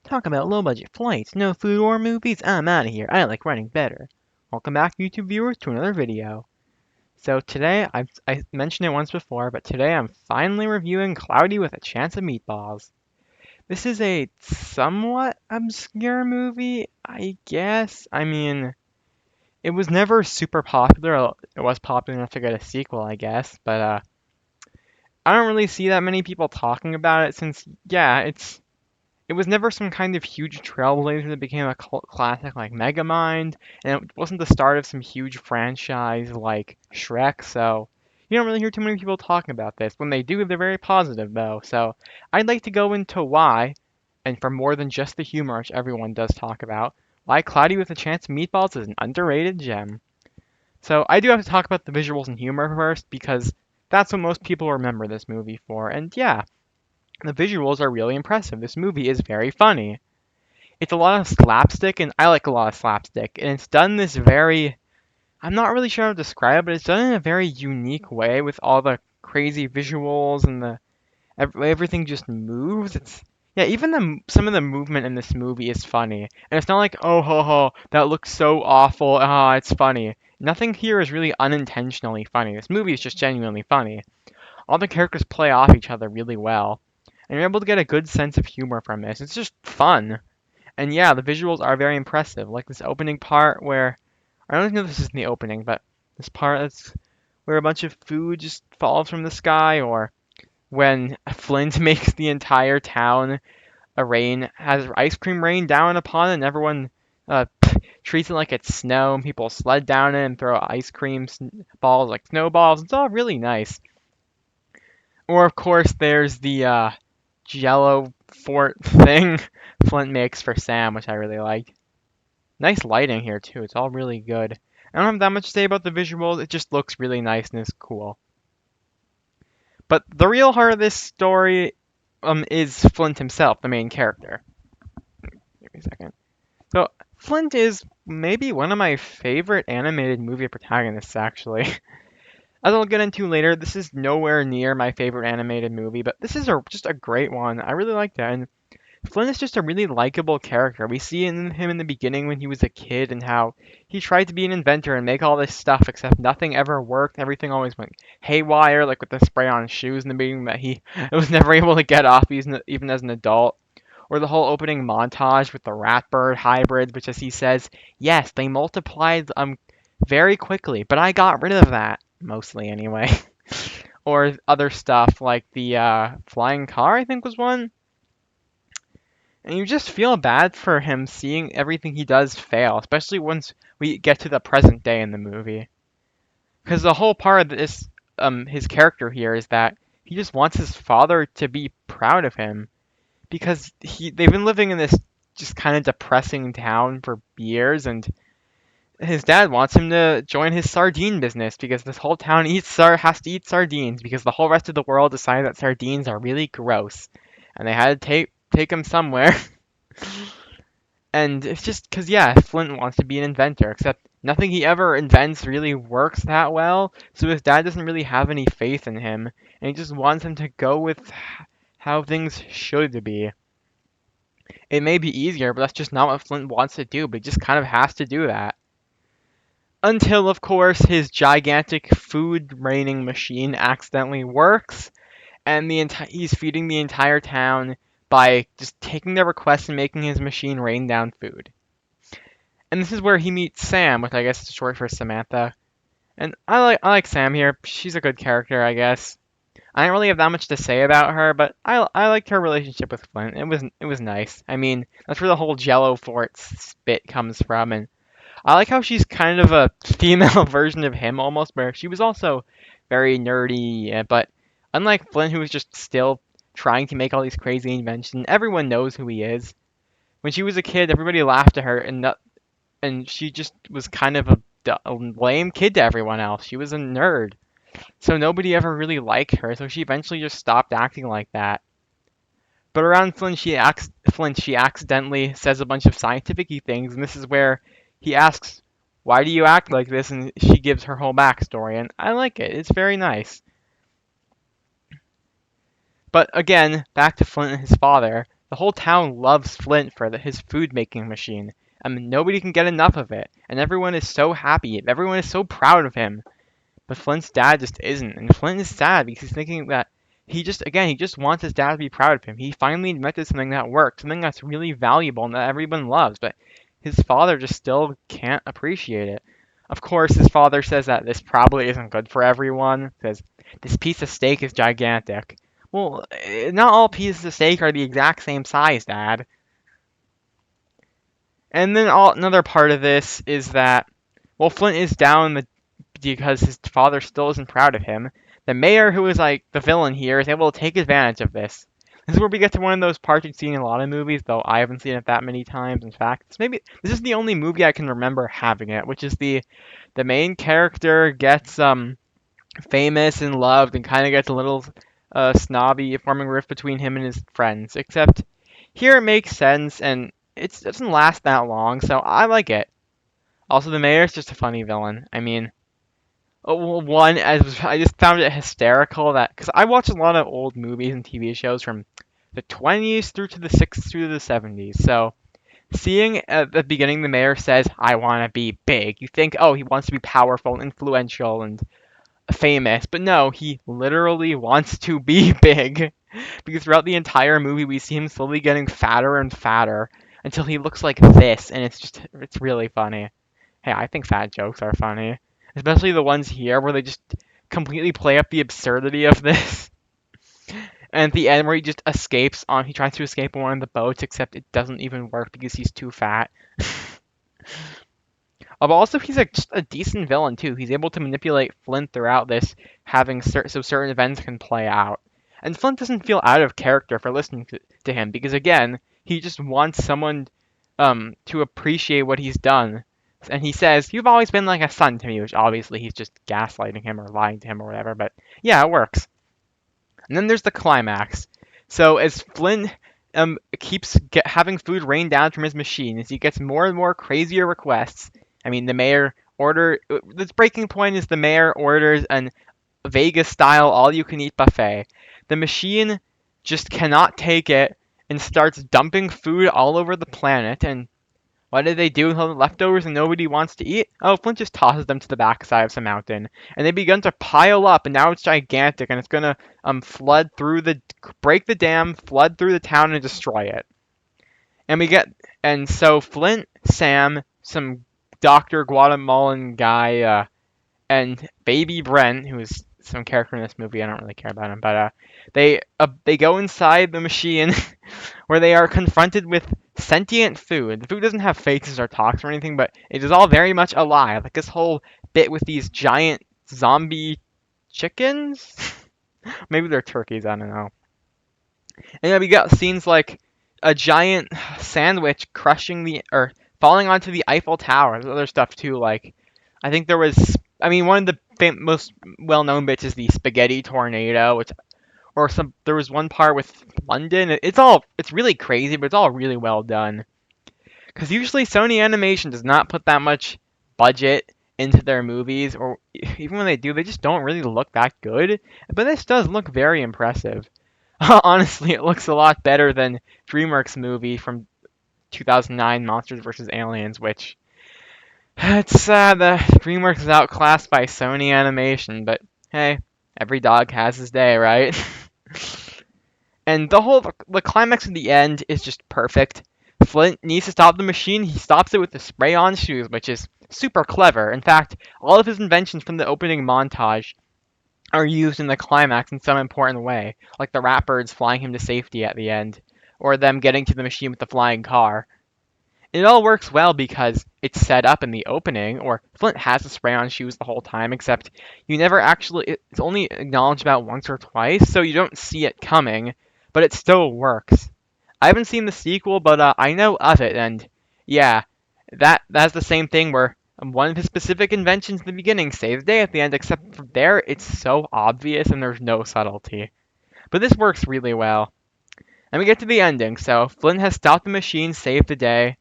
Talk about low-budget flights, no food or movies, I'm out of here. I like running better. Welcome back, YouTube viewers, to another video. So today, I mentioned it once before, but today I'm finally reviewing Cloudy with a Chance of Meatballs. This is a somewhat obscure movie, I guess. I mean, it was never super popular. It was popular enough to get a sequel, I guess, but I don't really see that many people talking about it since, yeah, it was never some kind of huge trailblazer that became a cult classic like Megamind, and it wasn't the start of some huge franchise like Shrek, so you don't really hear too many people talking about this. When they do, they're very positive though, so I'd like to go into why, and for more than just the humor, which everyone does talk about, why Cloudy with a Chance of Meatballs is an underrated gem. So I do have to talk about the visuals and humor first, because that's what most people remember this movie for, and yeah, the visuals are really impressive. This movie is very funny. It's a lot of slapstick, and I like a lot of slapstick, and it's done this very, I'm not really sure how to describe it, but it's done in a very unique way with all the crazy visuals and everything just moves. It's yeah, even some of the movement in this movie is funny, and it's not like oh ho ho that looks so awful. Ah, it's funny. Nothing here is really unintentionally funny. This movie is just genuinely funny. All the characters play off each other really well, and you're able to get a good sense of humor from this. It's just fun. And yeah, the visuals are very impressive. Like this opening part where I don't know if this is in the opening, but this part that's where a bunch of food just falls from the sky, or when Flint makes the entire town has ice cream rain down upon it, and everyone uh, treats it like it's snow, and people sled down it and throw ice cream balls like snowballs. It's all really nice. Or of course, there's the Jello fort thing Flint makes for Sam, which I really like. Nice lighting here too. It's all really good. I don't have that much to say about the visuals. It just looks really nice and is cool. But the real heart of this story is Flint himself, the main character. Give me a second. So Flint is maybe one of my favorite animated movie protagonists, actually. As I'll get into later, this is nowhere near my favorite animated movie, but this is just a great one. I really like that, and Flynn is just a really likable character. We see him in the beginning when he was a kid and how he tried to be an inventor and make all this stuff, except nothing ever worked. Everything always went haywire, like with the spray on shoes in the beginning that he was never able to get off even as an adult. Or the whole opening montage with the rat bird hybrids, which, as he says, yes, they multiplied very quickly, but I got rid of that, mostly anyway. Or other stuff like the flying car, I think was one. And you just feel bad for him seeing everything he does fail, especially once we get to the present day in the movie. Because the whole part of this, his character here is that he just wants his father to be proud of him, because they've been living in this just kind of depressing town for years, and his dad wants him to join his sardine business because this whole town has to eat sardines because the whole rest of the world decided that sardines are really gross, and they had to take him somewhere. And it's just because, yeah, Flint wants to be an inventor, except nothing he ever invents really works that well, so his dad doesn't really have any faith in him, and he just wants him to go with how things should be. It may be easier, but that's just not what Flint wants to do, but he just kind of has to do that. Until, of course, his gigantic food raining machine accidentally works, and he's feeding the entire town by just taking their requests and making his machine rain down food. And this is where he meets Sam, which I guess is short for Samantha. And I like Sam here. She's a good character, I guess. I don't really have that much to say about her, but I liked her relationship with Flint. It was nice. I mean, that's where the whole Jello fort spit comes from, and I like how she's kind of a female version of him almost, where she was also very nerdy, but unlike Flint, who was just still trying to make all these crazy inventions, everyone knows who he is. When she was a kid, everybody laughed at her, and she just was kind of a lame kid to everyone else. She was a nerd, so nobody ever really liked her. So she eventually just stopped acting like that. But around Flint, she accidentally says a bunch of scientific-y things, and this is where he asks, "Why do you act like this?" And she gives her whole backstory, and I like it. It's very nice. But again, back to Flint and his father. the whole town loves Flint for his food making machine. I mean, nobody can get enough of it, and everyone is so happy. Everyone is so proud of him. But Flint's dad just isn't, and Flint is sad because he's thinking that he just wants his dad to be proud of him. He finally invented something that works, something that's really valuable and that everyone loves, but his father just still can't appreciate it. Of course, his father says that this probably isn't good for everyone, says, this piece of steak is gigantic. Well, not all pieces of steak are the exact same size, Dad. And then another part of this is that, well, Flint is down because his father still isn't proud of him. The mayor, who is like the villain here, is able to take advantage of this. This is where we get to one of those parts you've seen in a lot of movies, though I haven't seen it that many times. In fact, this is the only movie I can remember having it, which is the main character gets famous and loved and kind of gets a little snobby, forming a rift between him and his friends. Except here it makes sense and it doesn't last that long, so I like it. Also, the mayor's just a funny villain. I mean, well, one, I just found it hysterical that because I watch a lot of old movies and TV shows from the 20s through to the 60s through to the 70s. So seeing at the beginning the mayor says, "I want to be big," you think, oh, he wants to be powerful, influential, and famous, but no, he literally wants to be big. Because throughout the entire movie, we see him slowly getting fatter and fatter until he looks like this, and it's really funny. Hey, I think fat jokes are funny, especially the ones here where they just completely play up the absurdity of this. And at the end, where he tries to escape on one of the boats, except it doesn't even work because he's too fat. But also, he's just a decent villain too. He's able to manipulate Flint throughout this, so certain events can play out. And Flint doesn't feel out of character for listening to him because again, he just wants someone to appreciate what he's done. And he says, "You've always been like a son to me," which obviously he's just gaslighting him or lying to him or whatever. But yeah, it works. And then there's the climax. So as Flint keeps having food rain down from his machine, as he gets more and more crazier requests. I mean, the breaking point is the mayor orders an Vegas-style all-you-can-eat buffet. The machine just cannot take it and starts dumping food all over the planet. And what do they do with all the leftovers and nobody wants to eat? Oh, Flint just tosses them to the backside of some mountain, and they begin to pile up. And now it's gigantic, and it's gonna break the dam, flood through the town, and destroy it. And so Flint, Sam, some Doctor Guatemalan guy, and Baby Brent, who is some character in this movie. I don't really care about him, but they go inside the machine where they are confronted with sentient food. The food doesn't have faces or talks or anything, but it is all very much alive. Like this whole bit with these giant zombie chickens. Maybe they're turkeys. I don't know. And then we got scenes like a giant sandwich crushing or falling onto the Eiffel Tower. There's other stuff too, like I think there was. I mean, one of the most well-known bits is the spaghetti tornado, there was one part with London. It's really crazy, but it's all really well done. Because usually Sony Animation does not put that much budget into their movies, or even when they do, they just don't really look that good. But this does look very impressive. Honestly, it looks a lot better than DreamWorks movie from 2009, Monsters vs. Aliens, which it's sad that DreamWorks is outclassed by Sony Animation, but hey, every dog has his day, right? And the climax of the end is just perfect. Flint needs to stop the machine. He stops it with the spray-on shoes, which is super clever. In fact, all of his inventions from the opening montage are used in the climax in some important way, like the rat birds flying him to safety at the end, or them getting to the machine with the flying car. It all works well because it's set up in the opening, or Flint has the spray-on shoes the whole time, except it's only acknowledged about once or twice, so you don't see it coming, but it still works. I haven't seen the sequel, but I know of it, and yeah, that's the same thing where one of his specific inventions in the beginning saves the day at the end, except for there, it's so obvious and there's no subtlety. But this works really well. And we get to the ending, so Flint has stopped the machine, saved the day,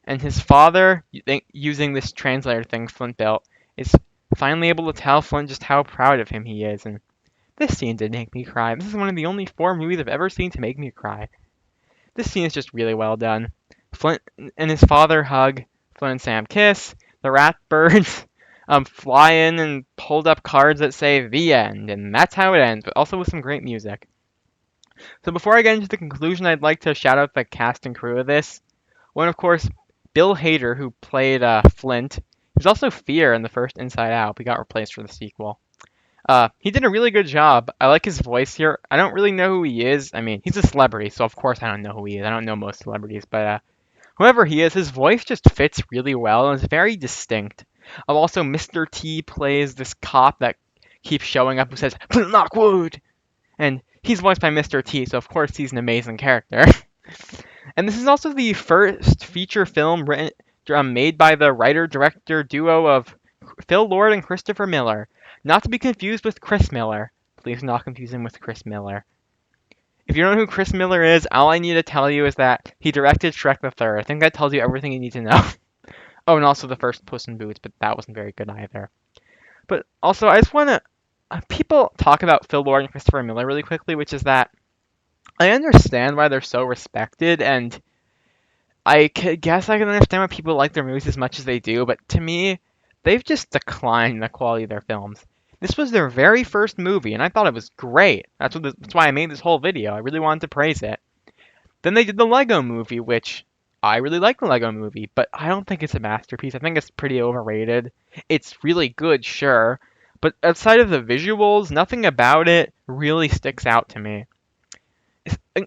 and his father, using this translator thing Flint built, is finally able to tell Flint just how proud of him he is. And this scene did make me cry. This is one of the only 4 movies I've ever seen to make me cry. This scene is just really well done. Flint and his father hug, Flint and Sam kiss, the rat birds fly in and hold up cards that say "The End," and that's how it ends, but also with some great music. So before I get into the conclusion, I'd like to shout out the cast and crew of this. One, of course, Bill Hader, who played Flint. He was also Fear in the first Inside Out, but got replaced for the sequel. He did a really good job. I like his voice here. I don't really know who he is. I mean, he's a celebrity, so of course I don't know who he is. I don't know most celebrities, but whoever he is, his voice just fits really well and is very distinct. Also, Mr. T plays this cop that keeps showing up who says, "Flint Lockwood!" And he's voiced by Mr. T, so of course he's an amazing character. And this is also the first feature film made by the writer-director duo of Phil Lord and Christopher Miller. Not to be confused with Chris Miller. Please not confuse him with Chris Miller. If you don't know who Chris Miller is, all I need to tell you is that he directed Shrek the Third. I think that tells you everything you need to know. Oh, and also the first Puss in Boots, but that wasn't very good either. But also, I just want to... people talk about Phil Lord and Christopher Miller really quickly, which is that I understand why they're so respected, and guess I can understand why people like their movies as much as they do, but to me, they've just declined the quality of their films. This was their very first movie, and I thought it was great. That's why I made this whole video. I really wanted to praise it. Then they did the Lego Movie, which I really like the Lego Movie, but I don't think it's a masterpiece. I think it's pretty overrated. It's really good, sure, but outside of the visuals, nothing about it really sticks out to me.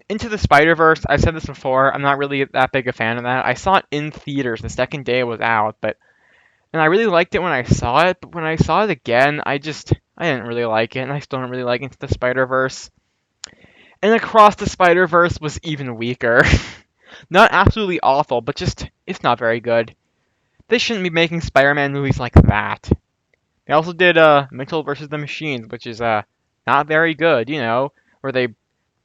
Into the Spider-Verse, I've said this before, I'm not really that big a fan of that. I saw it in theaters the second day it was out, and I really liked it when I saw it, but when I saw it again, I didn't really like it, and I still don't really like Into the Spider-Verse. And Across the Spider-Verse was even weaker. Not absolutely awful, but it's not very good. They shouldn't be making Spider-Man movies like that. They also did Mitchell vs. the Machines, which is not very good, where they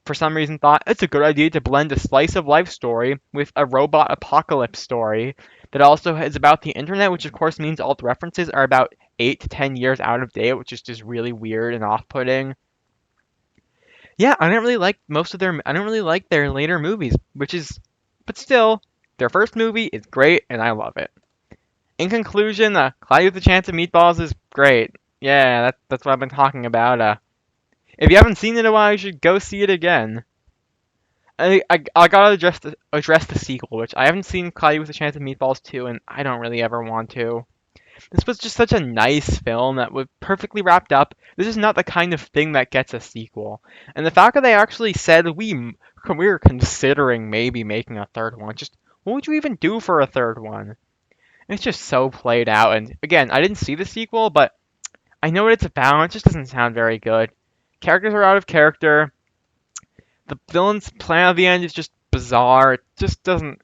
for some reason thought it's a good idea to blend a slice of life story with a robot apocalypse story that also is about the internet, which of course means all the references are about 8 to 10 years out of date, which is just really weird and off-putting. Yeah, I don't really like their later movies, but still, their first movie is great and I love it. In conclusion, Cloudy with a Chance of Meatballs is great. Yeah, that's what I've been talking about. If you haven't seen it in a while, you should go see it again. I gotta address the sequel, which I haven't seen Cloudy with a Chance of Meatballs 2, and I don't really ever want to. This was just such a nice film that was perfectly wrapped up. This is not the kind of thing that gets a sequel. And the fact that they actually said we were considering maybe making a third one, just what would you even do for a third one? It's just so played out. And again, I didn't see the sequel, but I know what it's about. It just doesn't sound very good. Characters are out of character. The villain's plan at the end is just bizarre. It just doesn't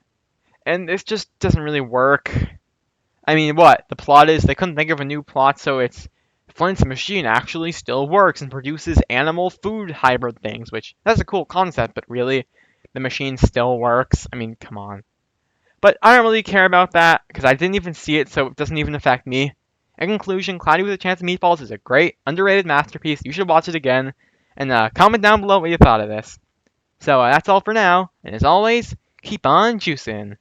really work. I mean, what? The plot is they couldn't think of a new plot, so it's Flint's machine actually still works and produces animal food hybrid things, which that's a cool concept, but really, the machine still works. I mean, come on. But I don't really care about that because I didn't even see it, so it doesn't even affect me. In conclusion, Cloudy with a Chance of Meatballs is a great, underrated masterpiece. You should watch it again, and comment down below what you thought of this. So that's all for now, and as always, keep on juicing.